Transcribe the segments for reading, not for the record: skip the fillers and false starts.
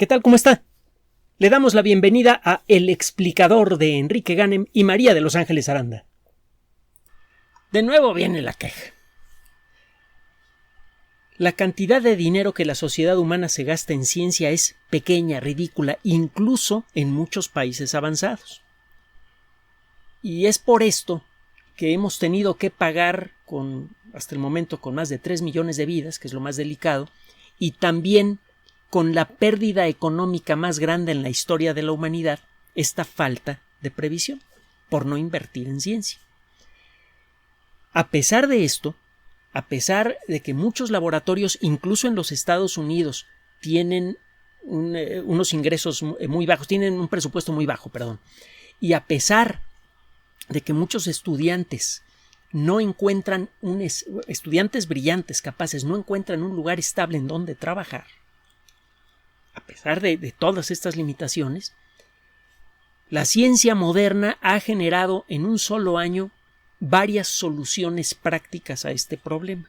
¿Qué tal? ¿Cómo está? Le damos la bienvenida a El Explicador de Enrique Ganem y María de Los Ángeles Aranda. De nuevo viene la queja. La cantidad de dinero que la sociedad humana se gasta en ciencia es pequeña, ridícula, incluso en muchos países avanzados. Y es por esto que hemos tenido que pagar hasta el momento con más de 3 millones de vidas, que es lo más delicado, y también con la pérdida económica más grande en la historia de la humanidad, esta falta de previsión por no invertir en ciencia. A pesar de esto, a pesar de que muchos laboratorios, incluso en los Estados Unidos, tienen unos ingresos muy bajos, tienen un presupuesto muy bajo, y a pesar de que muchos estudiantes no encuentran estudiantes brillantes, capaces, no encuentran un lugar estable en donde trabajar, a pesar de todas estas limitaciones, la ciencia moderna ha generado en un solo año varias soluciones prácticas a este problema,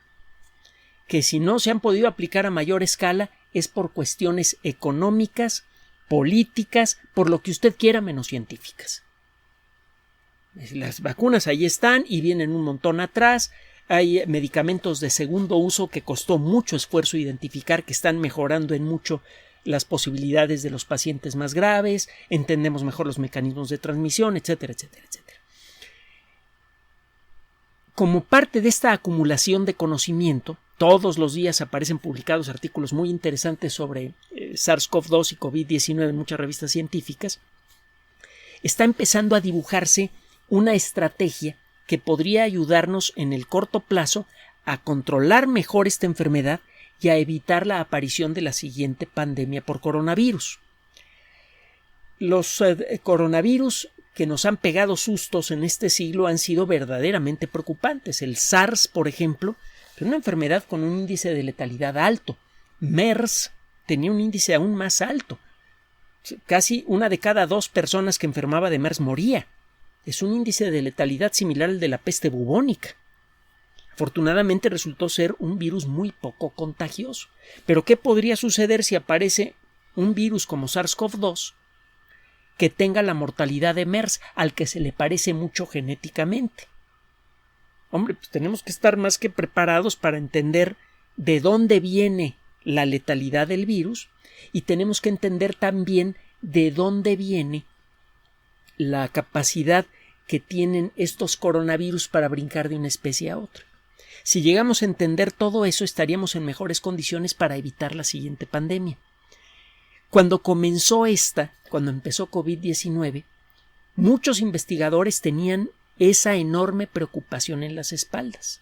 que si no se han podido aplicar a mayor escala es por cuestiones económicas, políticas, por lo que usted quiera menos científicas. Las vacunas ahí están y vienen un montón atrás. Hay medicamentos de segundo uso que costó mucho esfuerzo identificar, que están mejorando en mucho las posibilidades de los pacientes más graves, entendemos mejor los mecanismos de transmisión, etcétera, etcétera, etcétera. Como parte de esta acumulación de conocimiento, todos los días aparecen publicados artículos muy interesantes sobre SARS-CoV-2 y COVID-19 en muchas revistas científicas. Está empezando a dibujarse una estrategia que podría ayudarnos en el corto plazo a controlar mejor esta enfermedad y a evitar la aparición de la siguiente pandemia por coronavirus. Los coronavirus que nos han pegado sustos en este siglo han sido verdaderamente preocupantes. El SARS, por ejemplo, es una enfermedad con un índice de letalidad alto. MERS tenía un índice aún más alto. Casi 1 de cada 2 personas que enfermaba de MERS moría. Es un índice de letalidad similar al de la peste bubónica. Afortunadamente resultó ser un virus muy poco contagioso. Pero ¿qué podría suceder si aparece un virus como SARS-CoV-2 que tenga la mortalidad de MERS, al que se le parece mucho genéticamente? Hombre, pues tenemos que estar más que preparados para entender de dónde viene la letalidad del virus y tenemos que entender también de dónde viene la capacidad que tienen estos coronavirus para brincar de una especie a otra. Si llegamos a entender todo eso, estaríamos en mejores condiciones para evitar la siguiente pandemia. Cuando empezó COVID-19, muchos investigadores tenían esa enorme preocupación en las espaldas.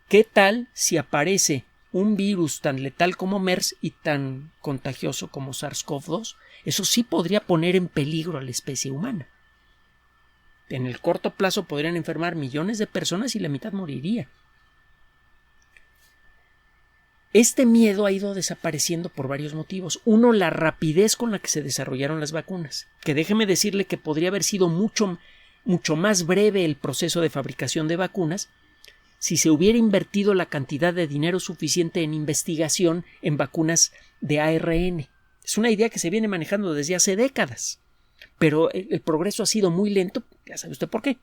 ¿Qué tal si aparece un virus tan letal como MERS y tan contagioso como SARS-CoV-2? Eso sí podría poner en peligro a la especie humana. En el corto plazo podrían enfermar millones de personas y la mitad moriría. Este miedo ha ido desapareciendo por varios motivos. Uno, la rapidez con la que se desarrollaron las vacunas, que déjeme decirle que podría haber sido mucho más breve el proceso de fabricación de vacunas si se hubiera invertido la cantidad de dinero suficiente en investigación en vacunas de ARN. Es una idea que se viene manejando desde hace décadas, pero el progreso ha sido muy lento. Ya sabe usted por qué.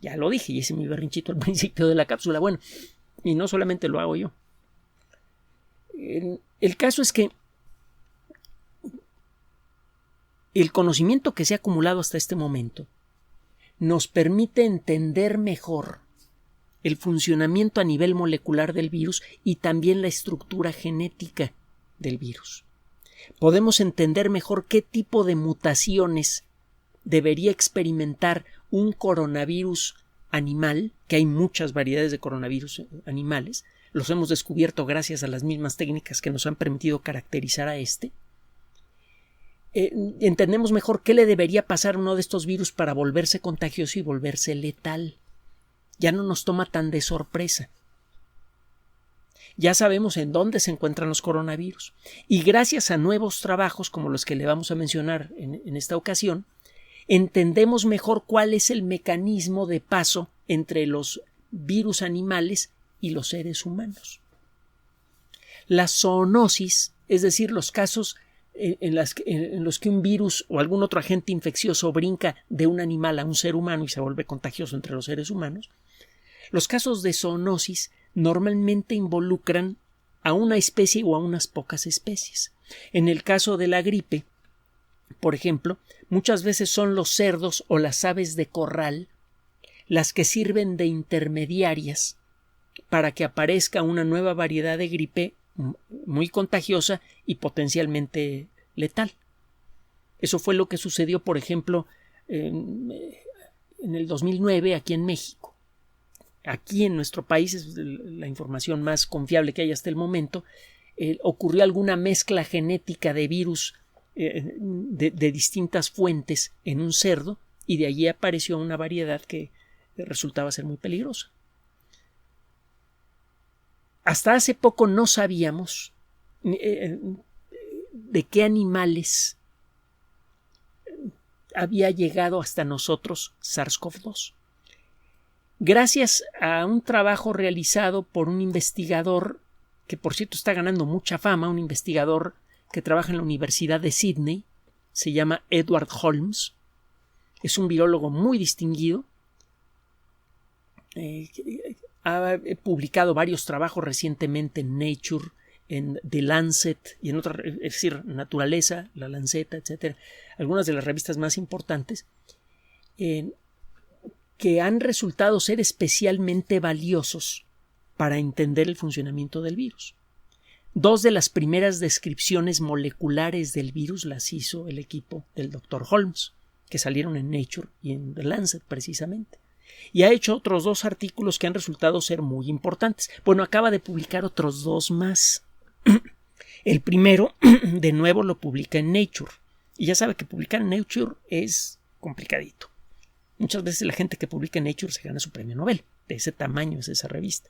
Ya lo dije y hice mi berrinchito al principio de la cápsula. Bueno, y no solamente lo hago yo. El caso es que el conocimiento que se ha acumulado hasta este momento nos permite entender mejor el funcionamiento a nivel molecular del virus y también la estructura genética del virus. Podemos entender mejor qué tipo de mutaciones debería experimentar un coronavirus animal, que hay muchas variedades de coronavirus animales. Los hemos descubierto gracias a las mismas técnicas que nos han permitido caracterizar a este. Entendemos mejor qué le debería pasar a uno de estos virus para volverse contagioso y volverse letal. Ya no nos toma tan de sorpresa. Ya sabemos en dónde se encuentran los coronavirus. Y gracias a nuevos trabajos como los que le vamos a mencionar en esta ocasión, entendemos mejor cuál es el mecanismo de paso entre los virus animales y los seres humanos. La zoonosis, es decir, los casos en los que un virus o algún otro agente infeccioso brinca de un animal a un ser humano y se vuelve contagioso entre los seres humanos, los casos de zoonosis normalmente involucran a una especie o a unas pocas especies. En el caso de la gripe, por ejemplo, muchas veces son los cerdos o las aves de corral las que sirven de intermediarias para que aparezca una nueva variedad de gripe muy contagiosa y potencialmente letal. Eso fue lo que sucedió, por ejemplo, en el 2009 aquí en México. Aquí en nuestro país, es la información más confiable que hay hasta el momento, ocurrió alguna mezcla genética de virus de distintas fuentes en un cerdo y de allí apareció una variedad que resultaba ser muy peligrosa. Hasta hace poco no sabíamos de qué animales había llegado hasta nosotros SARS-CoV-2. Gracias a un trabajo realizado por un investigador que, por cierto, está ganando mucha fama, un investigador que trabaja en la Universidad de Sydney, se llama Edward Holmes, es un virólogo muy distinguido, ha publicado varios trabajos recientemente en Nature, en The Lancet y en otras, es decir, Naturaleza, La Lanceta, etcétera, algunas de las revistas más importantes, que han resultado ser especialmente valiosos para entender el funcionamiento del virus. Dos de las primeras descripciones moleculares del virus las hizo el equipo del Dr. Holmes, que salieron en Nature y en The Lancet precisamente. Y ha hecho otros 2 artículos que han resultado ser muy importantes. Bueno, acaba de publicar otros 2 más. El primero, de nuevo, lo publica en Nature. Y ya sabe que publicar en Nature es complicadito. Muchas veces la gente que publica en Nature se gana su premio Nobel. De ese tamaño es esa revista.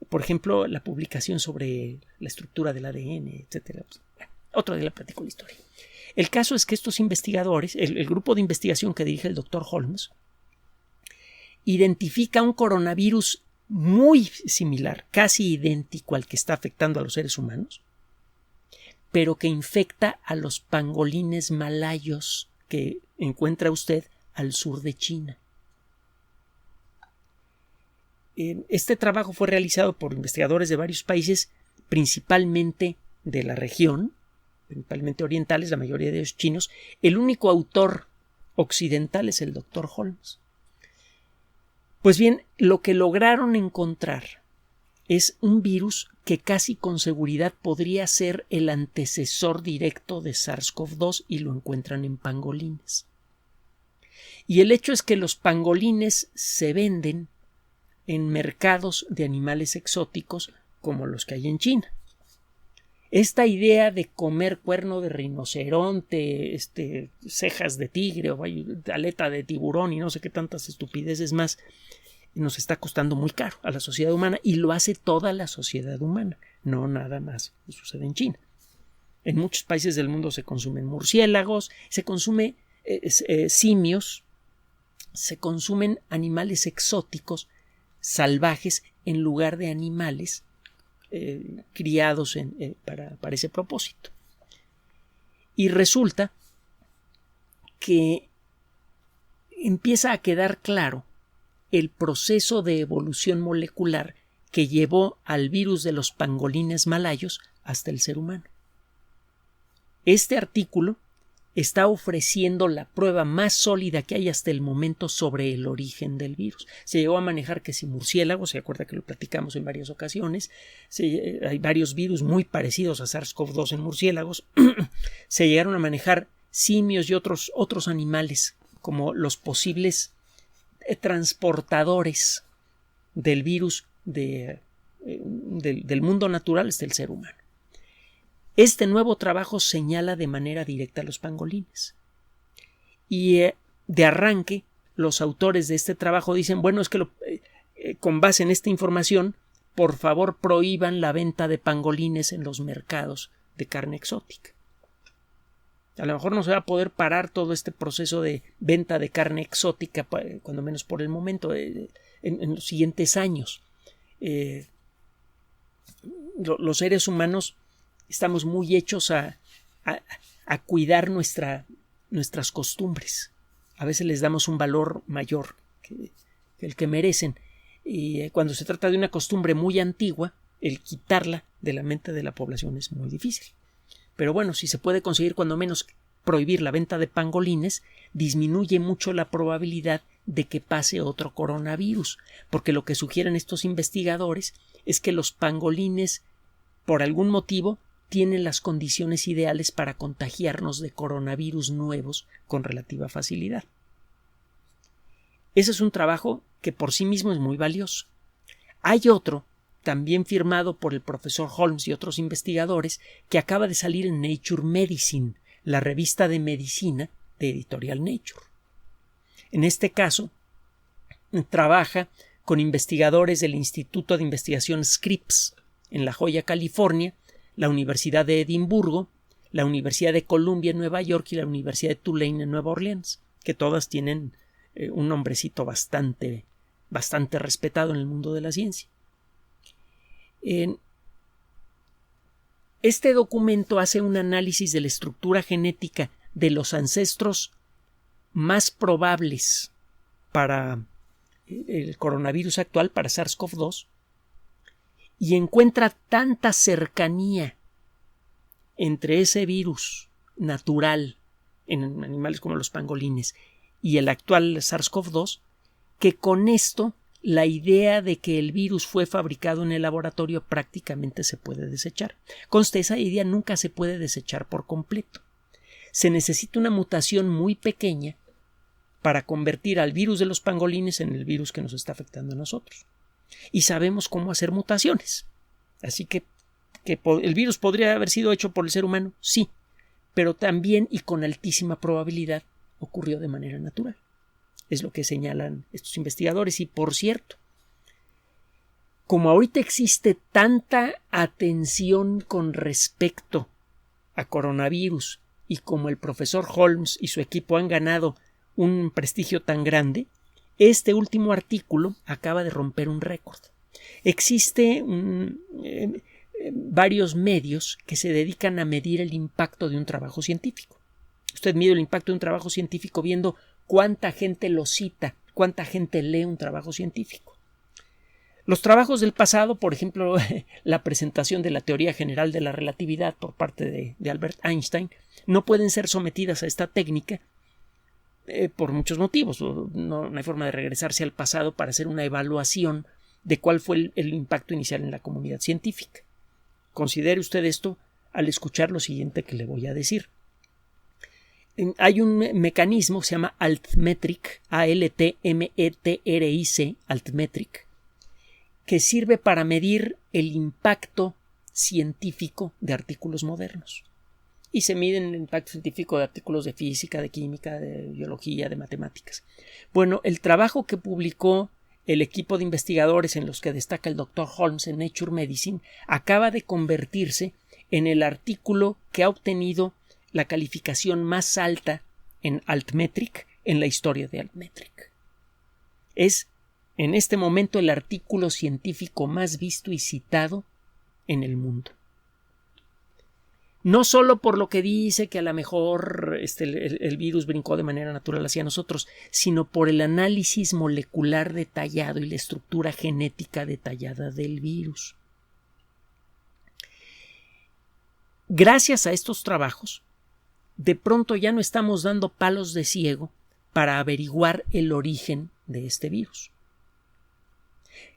Por ejemplo, la publicación sobre la estructura del ADN, etc. Otro día le platico la historia. El caso es que estos investigadores, el grupo de investigación que dirige el Dr. Holmes, identifica un coronavirus muy similar, casi idéntico al que está afectando a los seres humanos, pero que infecta a los pangolines malayos que encuentra usted al sur de China. Este trabajo fue realizado por investigadores de varios países, principalmente de la región, principalmente orientales, la mayoría de ellos chinos. El único autor occidental es el Dr. Holmes. Pues bien, lo que lograron encontrar es un virus que casi con seguridad podría ser el antecesor directo de SARS-CoV-2 y lo encuentran en pangolines. Y el hecho es que los pangolines se venden en mercados de animales exóticos como los que hay en China. Esta idea de comer cuerno de rinoceronte, cejas de tigre o aleta de tiburón y no sé qué tantas estupideces más, nos está costando muy caro a la sociedad humana y lo hace toda la sociedad humana, no nada más que sucede en China. En muchos países del mundo se consumen murciélagos, se consume simios, se consumen animales exóticos salvajes en lugar de animales criados para ese propósito. Y resulta que empieza a quedar claro el proceso de evolución molecular que llevó al virus de los pangolines malayos hasta el ser humano. Este artículo está ofreciendo la prueba más sólida que hay hasta el momento sobre el origen del virus. Se llegó a manejar que si murciélagos, se acuerda que lo platicamos en varias ocasiones, hay varios virus muy parecidos a SARS-CoV-2 en murciélagos, se llegaron a manejar simios y otros animales como los posibles transportadores del virus del mundo natural hasta el ser humano. Este nuevo trabajo señala de manera directa a los pangolines. Y de arranque, los autores de este trabajo dicen, bueno, es que con base en esta información, por favor prohíban la venta de pangolines en los mercados de carne exótica. A lo mejor no se va a poder parar todo este proceso de venta de carne exótica, cuando menos por el momento, en los siguientes años. Los seres humanos estamos muy hechos a a cuidar nuestras costumbres. A veces les damos un valor mayor que el que merecen. Y cuando se trata de una costumbre muy antigua, el quitarla de la mente de la población es muy difícil. Pero bueno, si se puede conseguir cuando menos prohibir la venta de pangolines, disminuye mucho la probabilidad de que pase otro coronavirus, porque lo que sugieren estos investigadores es que los pangolines, por algún motivo, tienen las condiciones ideales para contagiarnos de coronavirus nuevos con relativa facilidad. Ese es un trabajo que por sí mismo es muy valioso. Hay otro, también firmado por el profesor Holmes y otros investigadores, que acaba de salir en Nature Medicine, la revista de medicina de Editorial Nature. En este caso, trabaja con investigadores del Instituto de Investigación Scripps en La Joya, California, la Universidad de Edimburgo, la Universidad de Columbia en Nueva York y la Universidad de Tulane en Nueva Orleans, que todas tienen un nombrecito bastante respetado en el mundo de la ciencia. Este documento hace un análisis de la estructura genética de los ancestros más probables para el coronavirus actual, para SARS-CoV-2, y encuentra tanta cercanía entre ese virus natural en animales como los pangolines y el actual SARS-CoV-2 que con esto la idea de que el virus fue fabricado en el laboratorio prácticamente se puede desechar. Conste, esa idea nunca se puede desechar por completo. Se necesita una mutación muy pequeña para convertir al virus de los pangolines en el virus que nos está afectando a nosotros. Y sabemos cómo hacer mutaciones. Así que el virus podría haber sido hecho por el ser humano, sí, pero también y con altísima probabilidad ocurrió de manera natural. Es lo que señalan estos investigadores. Y por cierto, como ahorita existe tanta atención con respecto a coronavirus y como el profesor Holmes y su equipo han ganado un prestigio tan grande, este último artículo acaba de romper un récord. Existen varios medios que se dedican a medir el impacto de un trabajo científico. Usted mide el impacto de un trabajo científico viendo cuánta gente lo cita, cuánta gente lee un trabajo científico. Los trabajos del pasado, por ejemplo, la presentación de la teoría general de la relatividad por parte de Albert Einstein, no pueden ser sometidas a esta técnica por muchos motivos. No hay forma de regresarse al pasado para hacer una evaluación de cuál fue el impacto inicial en la comunidad científica. Considere usted esto al escuchar lo siguiente que le voy a decir. Hay un mecanismo que se llama altmetric, A-L-T-M-E-T-R-I-C, altmetric, que sirve para medir el impacto científico de artículos modernos. Y se mide el impacto científico de artículos de física, de química, de biología, de matemáticas. Bueno, el trabajo que publicó el equipo de investigadores en los que destaca el Dr. Holmes en Nature Medicine acaba de convertirse en el artículo que ha obtenido la calificación más alta en altmetric en la historia de altmetric. Es en este momento el artículo científico más visto y citado en el mundo. No solo por lo que dice que a lo mejor el virus brincó de manera natural hacia nosotros, sino por el análisis molecular detallado y la estructura genética detallada del virus. Gracias a estos trabajos, de pronto ya no estamos dando palos de ciego para averiguar el origen de este virus.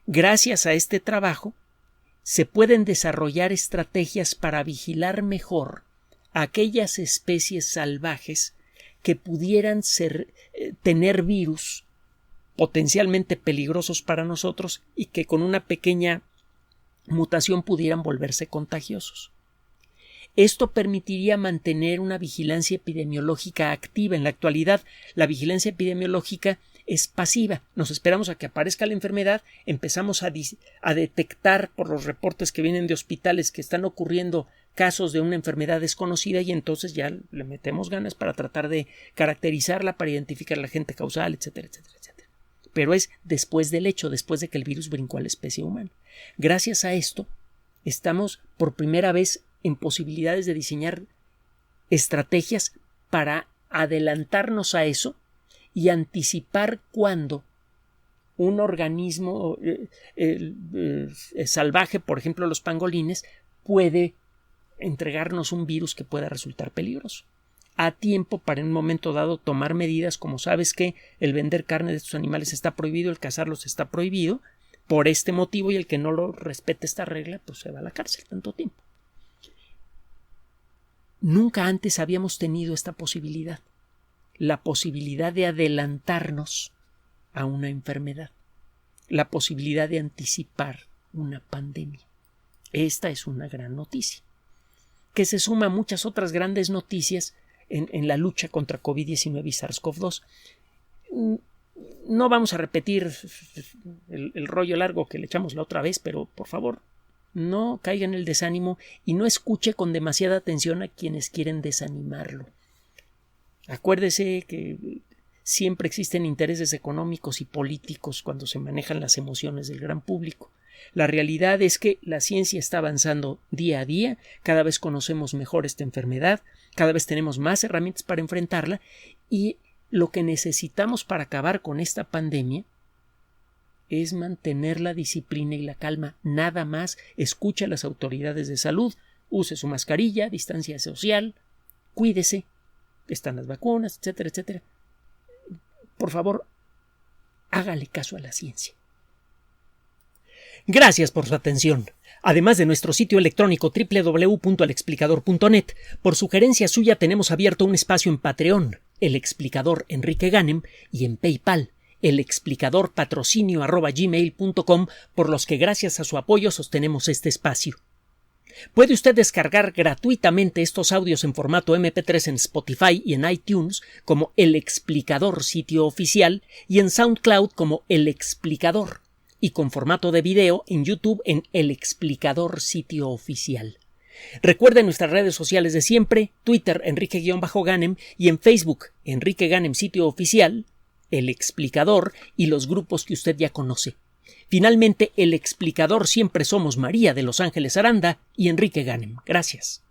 Gracias a este trabajo, se pueden desarrollar estrategias para vigilar mejor a aquellas especies salvajes que pudieran tener virus potencialmente peligrosos para nosotros y que con una pequeña mutación pudieran volverse contagiosos. Esto permitiría mantener una vigilancia epidemiológica activa. En la actualidad, la vigilancia epidemiológica es pasiva. Nos esperamos a que aparezca la enfermedad, empezamos a detectar por los reportes que vienen de hospitales que están ocurriendo casos de una enfermedad desconocida y entonces ya le metemos ganas para tratar de caracterizarla, para identificar al agente causal, etcétera, etcétera, etcétera. Pero es después del hecho, después de que el virus brincó a la especie humana. Gracias a esto, estamos por primera vez en posibilidades de diseñar estrategias para adelantarnos a eso y anticipar cuando un organismo salvaje, por ejemplo los pangolines, puede entregarnos un virus que pueda resultar peligroso. A tiempo para en un momento dado tomar medidas, como sabes que el vender carne de estos animales está prohibido, el cazarlos está prohibido, por este motivo, y el que no lo respete esta regla, pues se va a la cárcel tanto tiempo. Nunca antes habíamos tenido esta posibilidad, la posibilidad de adelantarnos a una enfermedad, la posibilidad de anticipar una pandemia. Esta es una gran noticia, que se suma a muchas otras grandes noticias en la lucha contra COVID-19 y SARS-CoV-2. No vamos a repetir el rollo largo que le echamos la otra vez, pero por favor, no caiga en el desánimo y no escuche con demasiada atención a quienes quieren desanimarlo. Acuérdese que siempre existen intereses económicos y políticos cuando se manejan las emociones del gran público. La realidad es que la ciencia está avanzando día a día, cada vez conocemos mejor esta enfermedad, cada vez tenemos más herramientas para enfrentarla, y lo que necesitamos para acabar con esta pandemia es mantener la disciplina y la calma, nada más. Escuche a las autoridades de salud, use su mascarilla, distancia social, cuídese, están las vacunas, etcétera, etcétera. Por favor, hágale caso a la ciencia. Gracias por su atención. Además de nuestro sitio electrónico www.alexplicador.net, por sugerencia suya tenemos abierto un espacio en Patreon, El Explicador Enrique Ganem, y en PayPal, elexplicadorpatrocinio@gmail.com, por los que gracias a su apoyo sostenemos este espacio. Puede usted descargar gratuitamente estos audios en formato MP3 en Spotify y en iTunes como El Explicador Sitio Oficial, y en SoundCloud como El Explicador, y con formato de video en YouTube en El Explicador Sitio Oficial. Recuerde nuestras redes sociales de siempre: Twitter Enrique-Ganem, y en Facebook Enrique Ganem Sitio Oficial, El Explicador y los grupos que usted ya conoce. Finalmente, El Explicador siempre somos María de Los Ángeles Aranda y Enrique Ganem. Gracias.